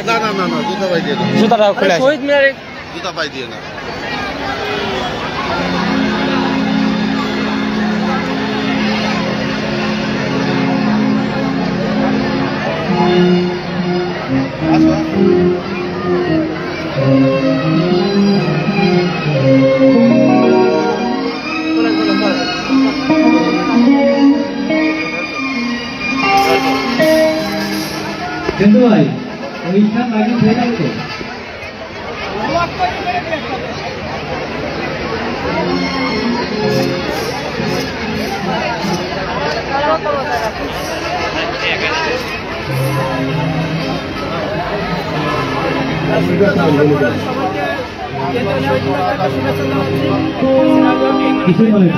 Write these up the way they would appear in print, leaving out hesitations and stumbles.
না না না না, জুতা পাই দিয়ে না, জুতাটা খুলে শহীদ মিনারে জুতা পাই দিয়ে না। কিন্তু ভাই ওইখান বাকি হয়ে গেল তো কিছুই নয়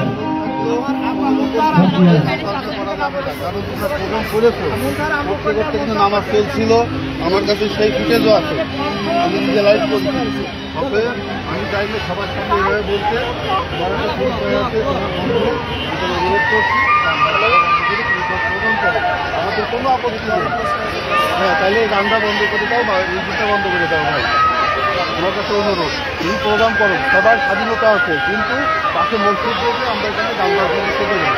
আমার চলছিল, আমার কাছে সেই ফুটেজও আছে, আমি নিজে লাইভ করছি। তবে আমি চাইলে সবার সামনে এভাবে বলতে অনুরোধ করছি, আমাদের কোনো আপত্তি নেই। হ্যাঁ, তাহলে এই গানটা বন্ধ করে দাও বা মিউজিকটা বন্ধ করে দাও ভাই, আমার কাছে অনুরোধ। তুমি প্রোগ্রাম করো, সবার স্বাধীনতা আছে, কিন্তু পাশে মসজিদ থেকে আমরা এখানে গান বাজনা করতে দেবো,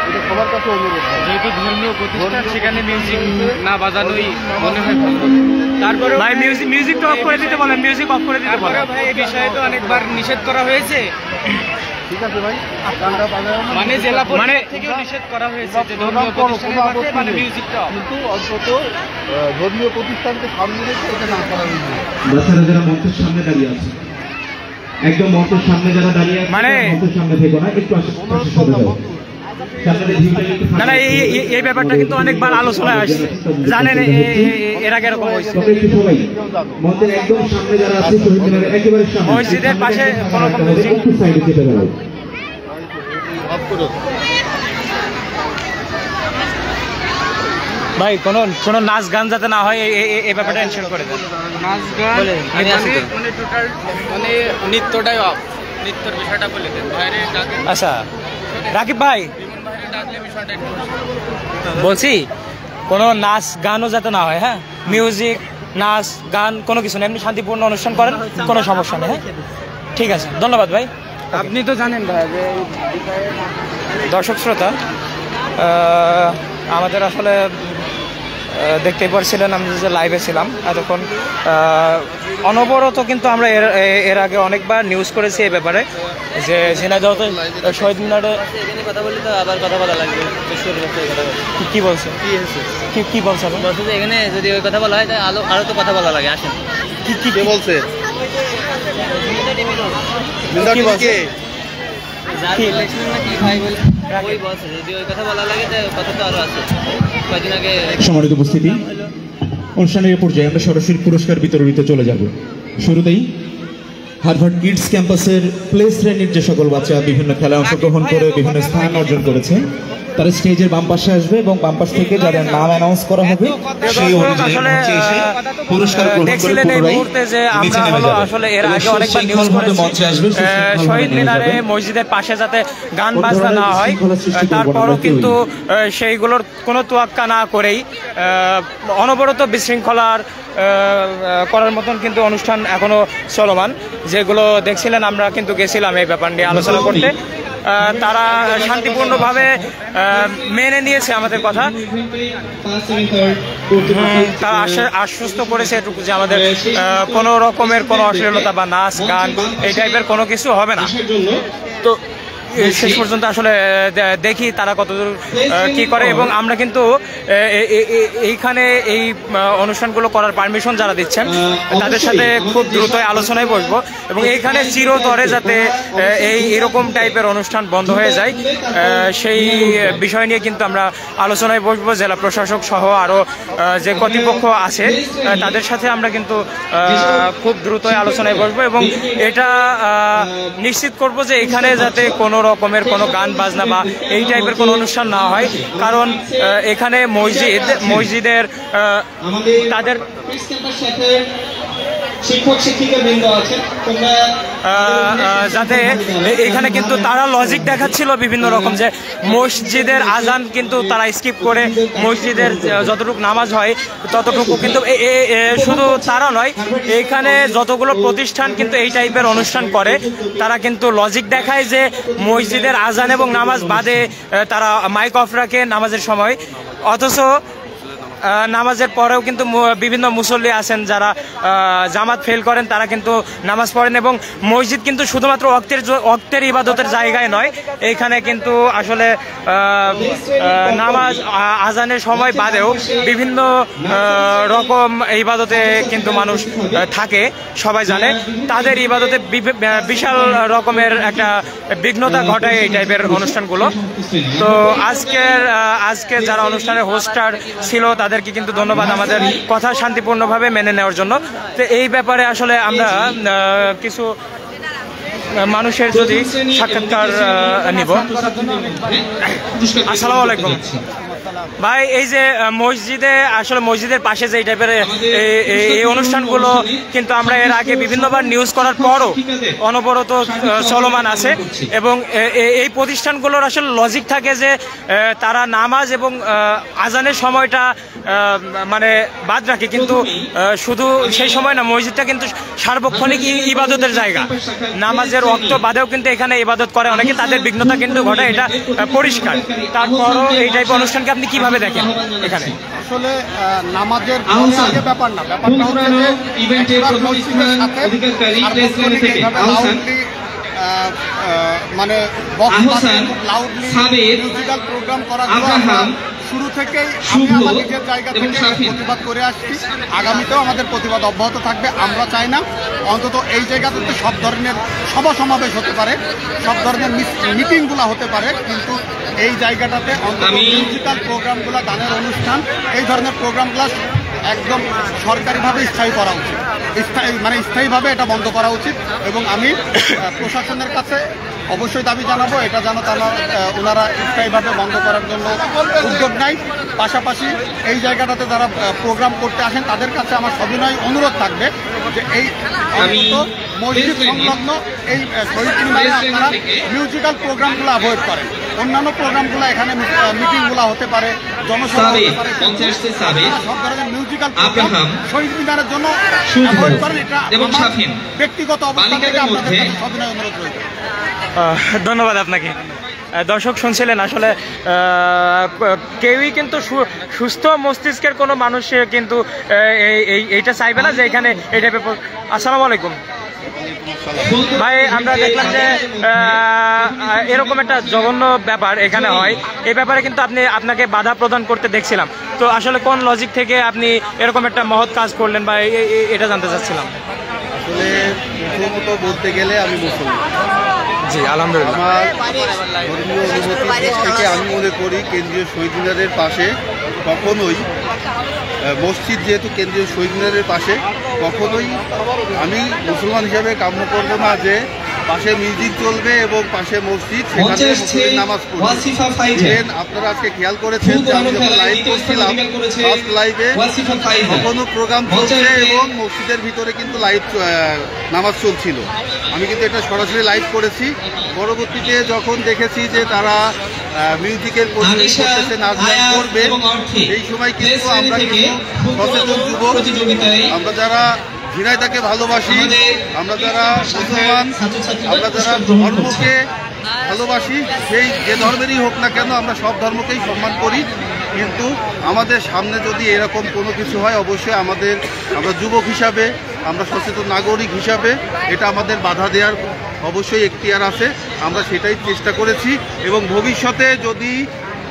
এটা সবার কাছে অনুরোধ। যেহেতু ধর্মীয় প্রতিষ্ঠান, সেখানে মিউজিক না বাজানোই মনে হয় ভালো। তারপরে ভাই মিউজিকটা অফ করে দিতে বলেন, মিউজিক অফ করে দিতে বলেন। ভাই এই বিষয়ে তো অনেকবার নিষেধ করা হয়েছে, ঠিক আছে ভাই, গানটা বাজানো মানে জেলা পরিষদ থেকেও নিষেধ করা হয়েছে যে ধর্মীয় প্রতিষ্ঠানের মাঝে মানে মিউজিকটা, কিন্তু অন্তত ধর্মীয় প্রতিষ্ঠানকে সামনে রেখে এটা না করা হয়েছে। বাচ্চারা যারা মঞ্চের সামনে দাঁড়িয়ে আছে, একদম মঞ্চের সামনে যারা দাঁড়িয়ে আছে, মানে মঞ্চের সামনে থেকে না, একটু পাশে সরে যাও। না না, এই ব্যাপারটা কিন্তু অনেকবার আলোচনায় আসছে, জানেন এর আগে এরকম হয়েছে। সবাই মঞ্চের একদম সামনে যারা আছে, শহীদ মিনারের একেবারে সামনে, মসজিদের পাশে কোনো রকম মিউজিক একটু সাইডে চেপে দাও। ভাই কোনো নাচ গান যাতে না হয় এই ব্যাপারটা এনশিওর করে দেন। নাচ গান মানে টোটাল মানে নৃত্যটাই অফ, নৃত্যর বিষয়টা বলে দেন বাইরে ডাকে। আচ্ছা রাকিব ভাই বাইরে ডাকলে বিষয়টা একটু বলছি, কোনো নাচ গানও যাতে না হয়। হ্যাঁ, মিউজিক নাচ গান কোনো কিছু না, এমনি শান্তিপূর্ণ অনুষ্ঠান করেন, কোনো সমস্যা নেই। হ্যাঁ ঠিক আছে, ধন্যবাদ ভাই। আপনি তো জানেন ভাই যে দর্শক শ্রোতা, আমাদের আসলে দেখতে পারছিলেন আমি যে লাইভে ছিলাম এতক্ষণ, অনবরত কিন্তু আমরা এর আগে অনেকবার নিউজ করেছি এই ব্যাপারে যে ঝিনাইদহতে শহীদ মিনারে কথা বললে তো আবার কথা বলা লাগবে। কি বলছে, কি বলছে বলছে যে এখানে যদি ওই কথা বলা হয় তাহলে আরো তো কথা বলা লাগে। আসেন কে বলছে? যার ইলেকশন নাকি ভাই বলে ওই বলছে যদি ওই কথা বলা লাগে তাহলে কথা তো আরো আছে। কয়েকদিন আগে সম্মানিত উপস্থিতি, অনুষ্ঠানের পর্যায়ে আমরা সরাসরি পুরস্কার বিতরণীতে চলে যাব। শুরুতেই হার্ভার্ড কিডস ক্যাম্পাসের প্লে শ্রেণীর যে সকল বাচ্চা বিভিন্ন খেলায় অংশগ্রহণ করে বিভিন্ন স্থান অর্জন করেছে, তারা স্টেজের বাম পাশে আসবে এবং বাম পাশ থেকে যাদের নাম অ্যানাউন্স করা হবে সেই অনুযায়ী মঞ্চে এসে পুরস্কার গ্রহণ করে পুনরায় নিচে নেমে যাবে। আসলে এর আগে অনেকবার নিউজ করেছি শহীদ মিনারে মসজিদের পাশে যাতে গান বাজনা না হয়, তারপরও কিন্তু সেইগুলোর কোনো তোয়াক্কা না করেই অনবরত বিশৃঙ্খলার করার মতন কিন্তু অনুষ্ঠান এখনো চলমান। যেগুলো দেখছিলেন আমরা কিন্তু গেছিলাম এই ব্যাপার নিয়ে আলোচনা করতে, তারা শান্তিপূর্ণভাবে মেনে নিয়েছে আমাদের কথা, তারা আশ্বস্ত করেছে এটুকু যে আমাদের কোনো রকমের কোনো অশ্লীলতা বা নাচ গান এই টাইপের কোনো কিছু হবে না। তো শেষ পর্যন্ত আসলে দেখি তারা কতদূর কি করে, এবং আমরা কিন্তু এইখানে এই অনুষ্ঠানগুলো করার পারমিশন যারা দিচ্ছেন তাদের সাথে খুব দ্রুতই আলোচনায় বসবো, এবং এইখানে চিরতরে যাতে এরকম টাইপের অনুষ্ঠান বন্ধ হয়ে যায় সেই বিষয় নিয়ে কিন্তু আমরা আলোচনায় বসবো। জেলা প্রশাসক সহ আরও যে কর্তৃপক্ষ আছে তাদের সাথে আমরা কিন্তু খুব দ্রুতই আলোচনায় বসবো, এবং এটা নিশ্চিত করব যে এখানে যাতে কোনো রকমের কোনো গান বাজনা বা এই টাইপের কোনো অনুষ্ঠান না হয়। কারণ এখানে মসজিদের তাদের শিক্ষক শিক্ষিকা বৃন্দ আছেন তোমরা যাতে এখানে কিন্তু তারা লজিক দেখাচ্ছিল বিভিন্ন রকম যে মসজিদের আজান কিন্তু তারা স্কিপ করে মসজিদের যতটুকু নামাজ হয় ততটুকু কিন্তু শুধু তারা নয়, এইখানে যতগুলো প্রতিষ্ঠান কিন্তু এই টাইপের অনুষ্ঠান করে তারা কিন্তু লজিক দেখায় যে মসজিদের আজান এবং নামাজ বাদে তারা মাইক অফ রাখে নামাজের সময়, অথচ নামাজের পরেও কিন্তু বিভিন্ন মুসল্লি আছেন যারা জামাত ফেল করেন, তারা কিন্তু নামাজ পড়েন এবং মসজিদ কিন্তু শুধুমাত্র ওয়াক্তের ইবাদতের জায়গায় নয়, এইখানে কিন্তু আসলে নামাজ আজানের সময় বাদেও বিভিন্ন রকম ইবাদতে কিন্তু মানুষ থাকে, সবাই জানে তাদের ইবাদতে বিশাল রকমের একটা বিঘ্নতা ঘটায় এই টাইপের অনুষ্ঠানগুলো। তো আজকে যারা অনুষ্ঠানের হোস্টার ছিল তাদেরকে কিন্তু ধন্যবাদ আমাদের কথা শান্তিপূর্ণভাবে মেনে নেওয়ার জন্য। তো এই ব্যাপারে আসলে আমরা কিছু মানুষের যদি সাক্ষাৎকার নিব। আসসালামু আলাইকুম ভাই, এই যে মসজিদের পাশে যে এই টাইপের এই অনুষ্ঠানগুলো কিন্তু আমরা এর আগে বিভিন্নবার নিউজ করার পরও অনবরত চলমান আছে এবং এই প্রতিষ্ঠানগুলোর আসলে লজিক থাকে যে তারা নামাজ এবং আজানের সময়টা মানে বাদ রাখে, কিন্তু শুধু সেই সময় না, মসজিদটা কিন্তু সার্বক্ষণিক ইবাদতের জায়গা, নামাজের ওয়াক্ত বাদেও কিন্তু এখানে ইবাদত করে অনেকে, তাদের বিঘ্নতা কিন্তু ঘটে, এটা পরিষ্কার। তারপরও এই টাইপের অনুষ্ঠানকে আপনি কিভাবে দেখেন? এখানে আসলে নামাজের আগে ব্যাপার না, ব্যাপারটা হচ্ছে যে একবার মসজিদের সাথে মানে লাউডলি মিউজিক্যাল প্রোগ্রাম করার জন্য শুরু থেকেই আমি আমার নিজের জায়গা থেকে প্রতিবাদ করে আসছি, আগামীতেও আমাদের প্রতিবাদ অব্যাহত থাকবে। আমরা চাই না অন্তত এই জায়গাতে সব ধরনের সভা সমাবেশ হতে পারে, সব ধরনের মিটিংগুলো হতে পারে, কিন্তু এই জায়গাটাতে অন্তত মিউজিক্যাল প্রোগ্রামগুলো, গানের অনুষ্ঠান, এই ধরনের প্রোগ্রামগুলো একদম সরকারিভাবে স্থায়ী করা উচিত, স্থায়ীভাবে এটা বন্ধ করা উচিত। এবং আমি প্রশাসনের কাছে অবশ্যই দাবি জানাবো এটা যেন ওনারা স্থায়ীভাবে বন্ধ করার জন্য উদ্যোগ নেয়। পাশাপাশি এই জায়গাটাতে যারা প্রোগ্রাম করতে আসেন তাদের কাছে আমার সবিনয় অনুরোধ থাকবে যে এই মসজিদ সংলগ্ন এই শহীদ মিনারে আপনারা মিউজিক্যাল প্রোগ্রামগুলো অ্যাভয়েড করেন, অন্যান্য প্রোগ্রামগুলো এখানে মিটিংগুলো হতে পারে, জনসভা হতে পারে, সব ধরনের মিউজিক্যাল প্রোগ্রাম শহীদ মিনারের জন্য অ্যাভয়েড করেন, এটা ব্যক্তিগত অবস্থা থেকে আপনাদের কাছে সবিনয় অনুরোধ রয়েছে। ধন্যবাদ আপনাকে। দর্শক শুনছিলেন, আসলে কেউই কিন্তু সুস্থ মস্তিষ্কের কোনো মানুষ কিন্তু এইটা চাইবে না যে এখানে এই টাইপের। আসসালামু আলাইকুম ভাই, আমরা দেখলাম যে এরকম একটা জঘন্য ব্যাপার এখানে হয়, এই ব্যাপারে কিন্তু আপনাকে বাধা প্রদান করতে দেখছিলাম, তো আসলে কোন লজিক থেকে আপনি এরকম একটা মহৎ কাজ করলেন বা এটা জানতে চাচ্ছিলাম। আসলে প্রথমত বলতে গেলে আমি মুসলমান, জি আলহামদুলিল্লাহ, আমার ধর্মীয় অনুভূতি থেকে আমি মনে করি কেন্দ্রীয় শহীদ মিনারের পাশে কখনোই মসজিদ, যেহেতু কেন্দ্রীয় শহীদ মিনারের পাশে, কখনোই আমি মুসলমান হিসাবে কাম্য করব না যে পাশে মিউজিক চলবে এবং পাশে মসজিদ, সেখানে মুসলিম নামাজ পড়বে। আপনারা আজকে খেয়াল করেছেন যে আমি যখন লাইভ করছিলাম, ফার্স্ট লাইভে কখনো প্রোগ্রাম চলছে এবং মসজিদের ভিতরে কিন্তু লাইভ নামাজ চলছিল, আমি কিন্তু এটা সরাসরি লাইভ করেছি। পরবর্তীতে যখন দেখেছি যে তারা মিউজিকের করতেছে, নাচ গান করবে, এই সময় কিন্তু আমরা কিন্তু সচেতন যুবক, আমরা যারা ঝিনাইদহকে ভালোবাসি, আমরা যারা মুসলমান, আমরা যারা ধর্মকে ভালোবাসি, সেই যে ধর্মেরই হোক না কেন আমরা সব ধর্মকেই সম্মান করি, কিন্তু আমাদের সামনে যদি এরকম কোনো কিছু হয় অবশ্যই আমরা যুবক হিসাবে, আমরা সচেতন নাগরিক হিসাবে এটা আমাদের বাধা দেওয়ার অবশ্যই এখতিয়ার আছে, আমরা সেটাই চেষ্টা করেছি। এবং ভবিষ্যতে যদি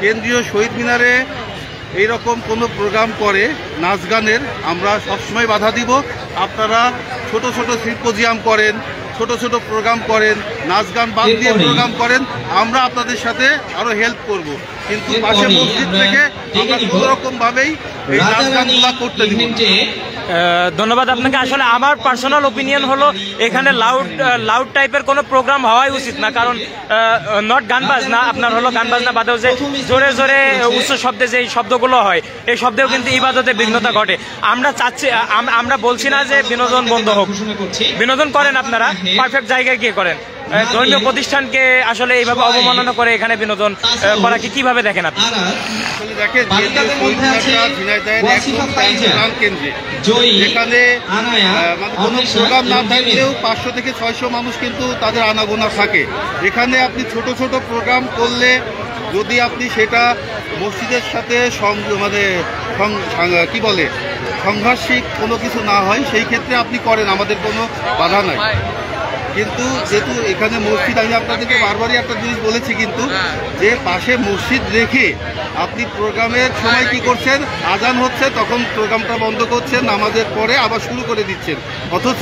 কেন্দ্রীয় শহীদ মিনারে এইরকম কোনো প্রোগ্রাম করে নাচ গানের, আমরা সবসময় বাধা দিব। আপনারা ছোট ছোট সিম্পোজিয়াম করেন, ছোট ছোট প্রোগ্রাম করেন, নাচ গান বাদ দিয়ে প্রোগ্রাম করেন, আমরা আপনাদের সাথে আরও হেল্প করব, কিন্তু পাশে মসজিদ থেকে আমরা কোনো রকমভাবেই এই নাচ গানগুলো করতে দিব। ধন্যবাদ আপনাকে। আসলে আমার পার্সোনাল ওপিনিয়ন হলো এখানে লাউড টাইপের কোনো প্রোগ্রাম হওয়াই উচিত না, কারণ নট গান বাজনা, আপনার হলো গান বাজনা বাদেও যে জোরে জোরে উচ্চ শব্দে যে শব্দগুলো হয় এই শব্দেও কিন্তু ইবাদতে বিঘ্নতা ঘটে। আমরা চাচ্ছি, আমরা বলছি না যে বিনোদন বন্ধ হোক, বিনোদন করেন আপনারা, পারফেক্ট জায়গায় গিয়ে করেন। ধর্মীয় প্রতিষ্ঠানকে আসলে এইভাবে অবমাননা করে এখানে বিনোদন করাকে কিভাবে দেখেন আপনি? যেখানে কোনো প্রোগ্রাম না থাকলেও 500 থেকে 600 মানুষ কিন্তু তাদের আনাগোনা থাকে। এখানে আপনি ছোট ছোট প্রোগ্রাম করলে যদি আপনি সেটা মসজিদের সাথে কি বলে সংঘর্ষিক কোনো কিছু না হয়, সেই ক্ষেত্রে আপনি করেন, আমাদের কোনো বাধা নাই। কিন্তু যেহেতু এখানে মসজিদ, আমি আপনাদেরকে বারবারই একটা জিনিস বলেছি কিন্তু, যে পাশে মসজিদ রেখে আপনি প্রোগ্রামের সময় কি করছেন, আজান হচ্ছে তখন প্রোগ্রামটা বন্ধ করছেন, নামাজের পরে আবার শুরু করে দিচ্ছেন। অথচ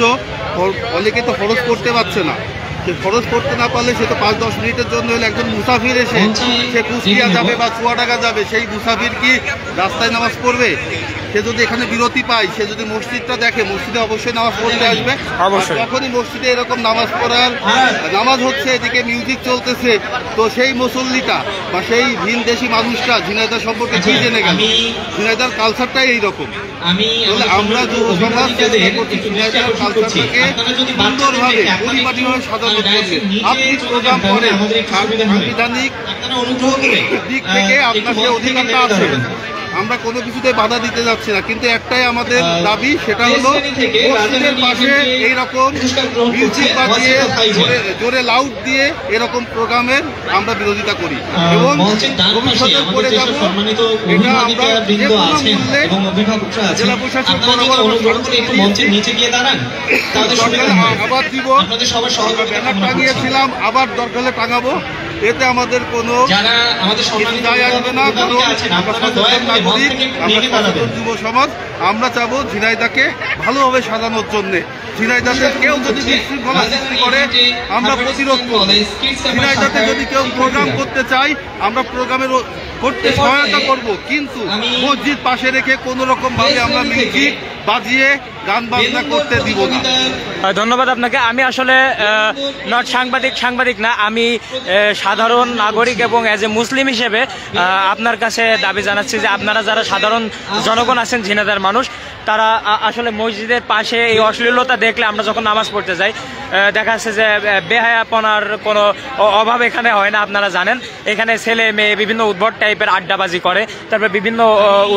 অনেকে তো ফরজ করতে পারছে না, সে ফরজ করতে না পারলে সে তো 5-10 মিনিটের জন্য হলে একজন মুসাফির এসে সে কুষ্টিয়া যাবে বা চুয়াডাঙ্গা যাবে, সেই মুসাফির কি রাস্তায় নামাজ পড়বে? সে যদি এখানে বিরতি পায়, সে যদি মসজিদটা দেখে, মসজিদে অবশ্যই নামাজ পড়তে আসবে। যখনই মসজিদে এরকম নামাজ হচ্ছে, এদিকে মিউজিক চলতেছে, তো সেই মুসল্লিটা বা সেই ভিনদেশি মানুষটা ঝিনাইদহ সম্পর্কে কি জেনে গেল? ঝিনাইদহর কালচারটাই এইরকম। আমরা যুব সমাজ ঝিনাইদহর কালচারটাকে সুন্দরভাবে পরিপাটিভাবে সাজানোর জন্য আপনি প্রোগ্রাম করেন, সাংবিধানিক দিক থেকে আপনার যে অধিকারটা আছে, আমরা কোনো কিছুতে বাধা দিতে যাচ্ছি না, কিন্তু একটাই আমাদের দাবি, সেটা হলো মসজিদের পাশে এইরকম মিউজিক বাজিয়ে জোরে লাউড দিয়ে এরকম প্রোগ্রামের আমরা বিরোধিতা করি এবং ভবিষ্যতে করে যাব। এটা আমরা যে কোনো মূল্যে জেলা প্রশাসন আবার দিব, ব্যানার টাঙিয়েছিলাম, আবার দরকার হলে টাঙাবো, এতে আমাদের কোনো যায় আসবে না। যুব সমাজ আমরা চাবো ঝিনাইদহকে ভালোভাবে সাজানোর জন্য। ঝিনাইদহতে কেউ যদি বিশৃঙ্খলা সৃষ্টি করে আমরা প্রতিরোধ করব। ঝিনাইদহতে যদি কেউ প্রোগ্রাম করতে চায় আমরা প্রোগ্রামের করতে সহায়তা করব, কিন্তু মসজিদ পাশে রেখে কোনো রকম ভাবে আমরা মিউজিক বাজিয়ে গান বাজনা করতে দিব না। ধন্যবাদ আপনাকে। আমি আসলে নট সাংবাদিক না, আমি সাধারণ নাগরিক এবং অ্যাজ এ মুসলিম হিসেবে আপনার কাছে দাবি জানাচ্ছি যে আপনারা যারা সাধারণ জনগণ আছেন, ঝিনাইদহের মানুষ, তারা আসলে মসজিদের পাশে এই অশ্লীলতা দেখলে আমরা যখন নামাজ পড়তে যাই, দেখা যাচ্ছে যে বেহায়াপনার কোনো অভাব এখানে হয় না। আপনারা জানেন এখানে ছেলে মেয়ে বিভিন্ন উদ্ভট টাইপের আড্ডাবাজি করে, তারপর বিভিন্ন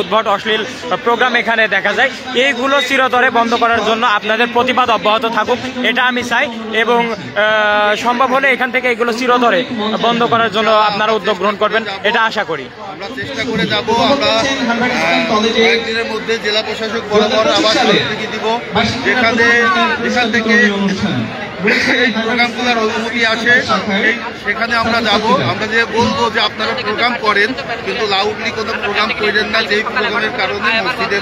উদ্ভট অশ্লীল প্রোগ্রাম এখানে দেখা যায়। এইগুলো চিরতরে বন্ধ করার জন্য আপনাদের প্রতিবাদ অব্যাহত থাকুক, এটা আমি চাই, এবং সম্ভব হলে এখান থেকে এগুলো চিরতরে বন্ধ করার জন্য আপনারা উদ্যোগ গ্রহণ করবেন, এটা আশা করি। আমরা চেষ্টা করে যাব, আমরা কয়েকদিনের মধ্যে জেলা প্রশাসক বরাবর আবার দিব, যেখান থেকে এই প্রোগ্রামগুলোর অনুমতি আসে সেখানে আমরা যাব। আমরা যে বলবো যে আপনারা প্রোগ্রাম করেন কিন্তু লাউডলি কোনো প্রোগ্রাম করেন না, যেই প্রোগ্রামের কারণে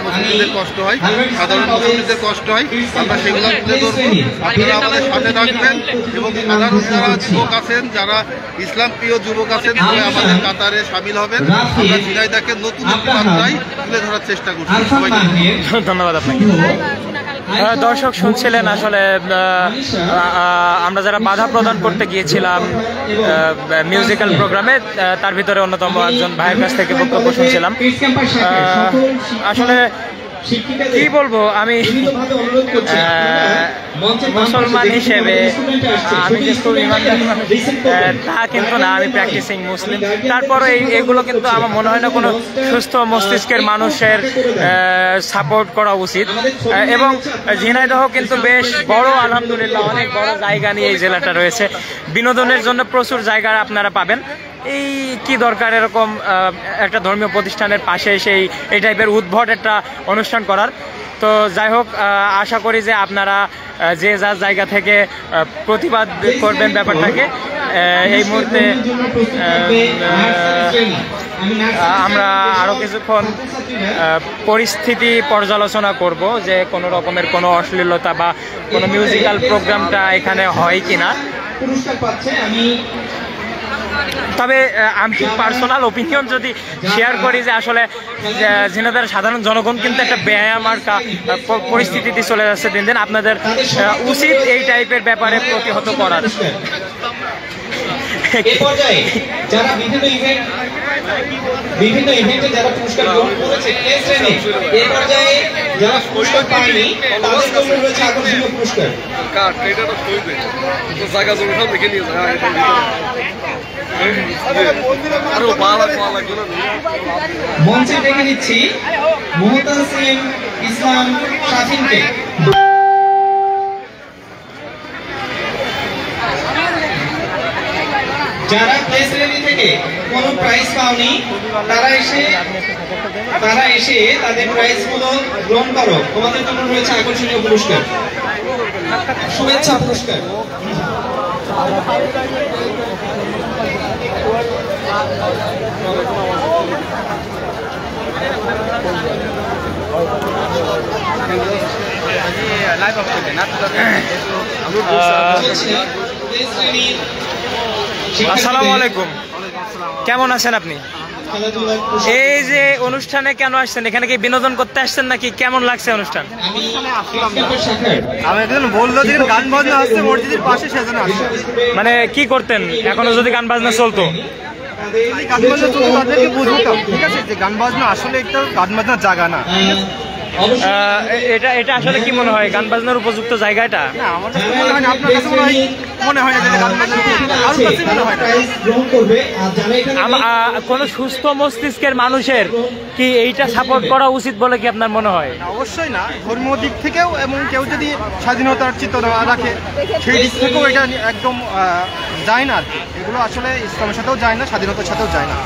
মসজিদের কষ্ট হয়, সাধারণ মুসল্লিদের কষ্ট হয়, আমরা সেগুলো তুলে ধরবো। আপনারা আমাদের সাথে থাকবেন এবং সাধারণ যারা যুবক আছেন, যারা ইসলাম প্রিয় যুবক আছেন, তারা আমাদের কাতারে সামিল হবেন। আমরা ঝিনাইদহকে নতুন মাত্রায় তুলে ধরার চেষ্টা করছি। সবাইকে ধন্যবাদ আপনাকে। দর্শক শুনছিলেন আসলে আমরা যারা বাধা প্রদান করতে গিয়েছিলাম মিউজিক্যাল প্রোগ্রামে, তার ভিতরে অন্যতম একজন ভাইয়ের কাছ থেকে বক্তব্য শুনছিলাম। আসলে কি বলবো, আমি মুসলমান হিসেবে আমি যে খুব ইমানদার তা কিন্তু না, আমি প্র্যাকটিসিং মুসলিম। তারপরে এগুলো কিন্তু আমার মনে হয় না কোনো সুস্থ মস্তিষ্কের মানুষের সাপোর্ট করা উচিত। এবং ঝিনাইদহ কিন্তু বেশ বড়, আলহামদুলিল্লাহ অনেক বড় জায়গা নিয়ে এই জেলাটা রয়েছে, বিনোদনের জন্য প্রচুর জায়গা আপনারা পাবেন। এই কি দরকার এরকম একটা ধর্মীয় প্রতিষ্ঠানের পাশে এই টাইপের উদ্ভট একটা অনুষ্ঠান করার। তো যাই হোক, আশা করি যে আপনারা যে যার জায়গা থেকে প্রতিবাদ করবেন ব্যাপারটাকে। এই মুহূর্তে আমরা আরও কিছুক্ষণ পরিস্থিতি পর্যালোচনা করব যে কোনো রকমের কোনো অশ্লীলতা বা কোনো মিউজিক্যাল প্রোগ্রামটা এখানে হয় কিনা। তবে আমি পার্সোনাল ওপিনিয়ন যদি শেয়ার করি যে আসলে ঝিনাইদহের সাধারণ জনগণ কিন্তু একটা ব্যায়াম আর পরিস্থিতিতে চলে যাচ্ছে দিন দিন। আপনাদের উচিত এই টাইপের ব্যাপারে প্রতিহত করার। এই পর্যায়ে যারা বিভিন্ন ইভেন্টে যারা পুরস্কার গ্রহণ করেছে প্লে শ্রেণী, এই পর্যায়ে যারা পুরস্কার পায়নি তাদের জন্য রয়েছে আকর্ষণীয় পুরস্কার। মঞ্চে ডেকে নিচ্ছি মুহতাসিম ইসলাম শাফিনকে। যারা প্লে শ্রেণী থেকে কোনো প্রাইজ পাওনি তারা এসে তাদের প্রাইজ গুলো গ্রহণ করো। তোমাদের জন্য রয়েছে আকর্ষণীয় পুরস্কার, শুভেচ্ছা পুরস্কার। আসসালামু আলাইকুম, কেমন আছেন আপনি? এই যে অনুষ্ঠানে কেন আসছেন? এখানে কি বিনোদন করতে আসছেন নাকি কেমন লাগছে অনুষ্ঠান? আমি একজন বললো যে গান বাজনা আসছে মসজিদের পাশে, সেজন্য আসছে। মানে কি করতেন এখনো যদি গান বাজনা চলতো? গান বাজনা চলতো তাদেরকে বুঝতাম, ঠিক আছে, যে গান বাজনা আসলে একটা গান বাজনার জায়গা না। এটা আসলে কি মনে হয় গান বাজনার উপযুক্ত জায়গাটা? না, আমার কাছে মনে হয় না। আপনার কাছে মনে হয় না যে গান বাজনা কারোর কাছে মনে হয় না। কোন সুস্থ মস্তিষ্কের মানুষের কি এইটা সাপোর্ট করা উচিত বলে কি আপনার মনে হয়? অবশ্যই না, ধর্মীয় দিক থেকেও, এবং কেউ যদি স্বাধীনতার চিত্র রাখে সেই দিক থেকেও এটা একদম যায় না আর কি। এগুলো আসলে ইসলামের সাথেও যায় না, স্বাধীনতার সাথেও যায় না।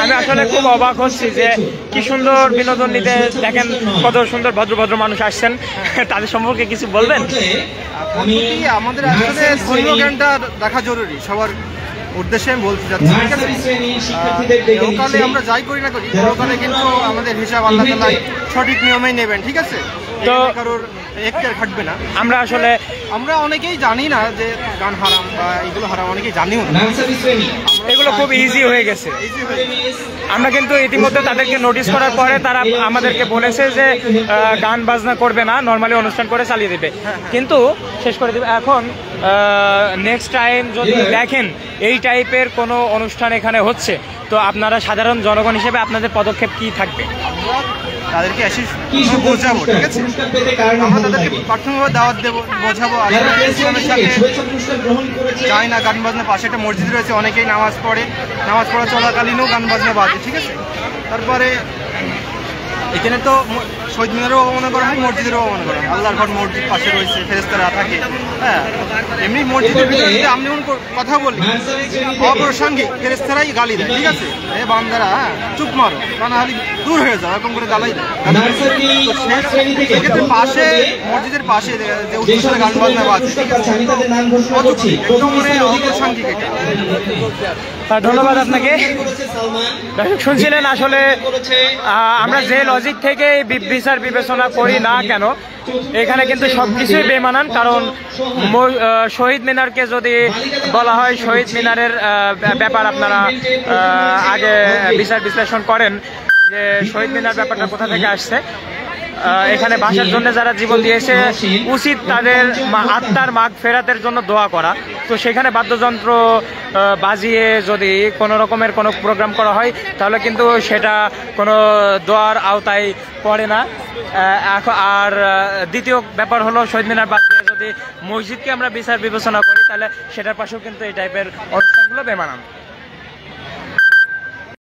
আমি আসলে খুব অবাক হচ্ছি যে কি সুন্দর বিনোদন নিতে, দেখেন কত সুন্দর ভদ্র মানুষ আসছেন, তাদের সম্পর্কে কিছু বলবেন? আমাদের আসলে ধর্মীয় জ্ঞানটা রাখা জরুরি, সবার উদ্দেশ্যে আমি বলতে চাচ্ছি, ঠিক আছে? লোকালে আমরা যাই করি না করি, লোকালে কিন্তু আমাদের হিসাব আল্লাহ তাআলা সঠিক নিয়মেই নেবেন, ঠিক আছে? তো কারোর এখতিয়ার খাটবে না। আমরা অনেকেই জানি না যে গান হারাম বা এগুলো হারাম, অনেকেই জানিও না। এগুলো খুব ইজি হয়ে গেছে। আমরা কিন্তু ইতিমধ্যে তাদেরকে নোটিশ করার পরে তারা আমাদেরকে বলেছে যে গান বাজনা করবে না, নর্মালি অনুষ্ঠান করে চালিয়ে দেবে, কিন্তু শেষ করে দেবে। এখন নেক্সট টাইম যদি দেখেন এই টাইপের কোনো অনুষ্ঠান এখানে হচ্ছে, তো আপনারা সাধারণ জনগণ হিসেবে আপনাদের পদক্ষেপ কি থাকবে? তাদেরকে এসে বোঝাবো, ঠিক আছে? আমরা তাদেরকে প্রাথমিকভাবে দাওয়াত দেবো, বোঝাবো ইসলামের সাথে যায় না। গান বাজনা পাশে একটা মসজিদ রয়েছে, অনেকেই নামাজ পড়ে, নামাজ পড়া চলাকালীনও গান বাজনা বাজে, ঠিক আছে? তারপরে এখানে তো শহীদ মিনারও অবমাননা করা হয়, মসজিদেরও অবমাননা করা হয়। আল্লাহর ঘর মসজিদ পাশে রয়েছে, ফেরেশতারা থাকে। হ্যাঁ, এমনি মসজিদের ভিতরে যদি আমি যখন কথা বলি অপ্রাসঙ্গিক ফেরেশতারাই গালি দেয়, ঠিক আছে? এ বান্দারা, হ্যাঁ চুপ মারো, তা না হলে দূর হয়ে যাও, এরকম করে গালাই দেয়। সেক্ষেত্রে পাশে, মসজিদের পাশে যে উদ্দেশ্যে গান বাজনা বাজে, একদম মানে অপ্রাসঙ্গিক এটা। ধন্যবাদ আপনাকে। দর্শক শুনছিলেন, আসলে আমরা যে লজিক থেকে বিচার বিবেচনা করি না কেন, এখানে কিন্তু সবকিছুই বেমানান। কারণ শহীদ মিনারকে যদি বলা হয়, শহীদ মিনারের ব্যাপার আপনারা আগে বিচার বিশ্লেষণ করেন যে শহীদ মিনার ব্যাপারটা কোথা থেকে আসছে। এখানে বাসার জন্য যারা জীবন দিয়েছে, উচিত তাদের আত্মার মাগফিরাতের জন্য দোয়া করা। তো সেখানে বাদ্যযন্ত্র বাজিয়ে যদি কোনো রকমের কোনো প্রোগ্রাম করা হয়, তাহলে কিন্তু সেটা কোনো দোয়ার আওতায় পড়ে না। আর দ্বিতীয় ব্যাপার হলো, শহীদ মিনার বাদ দিয়ে যদি মসজিদকে আমরা বিচার বিবেচনা করি, তাহলে সেটার পাশেও কিন্তু এই টাইপের অনুষ্ঠানগুলো বেমানান।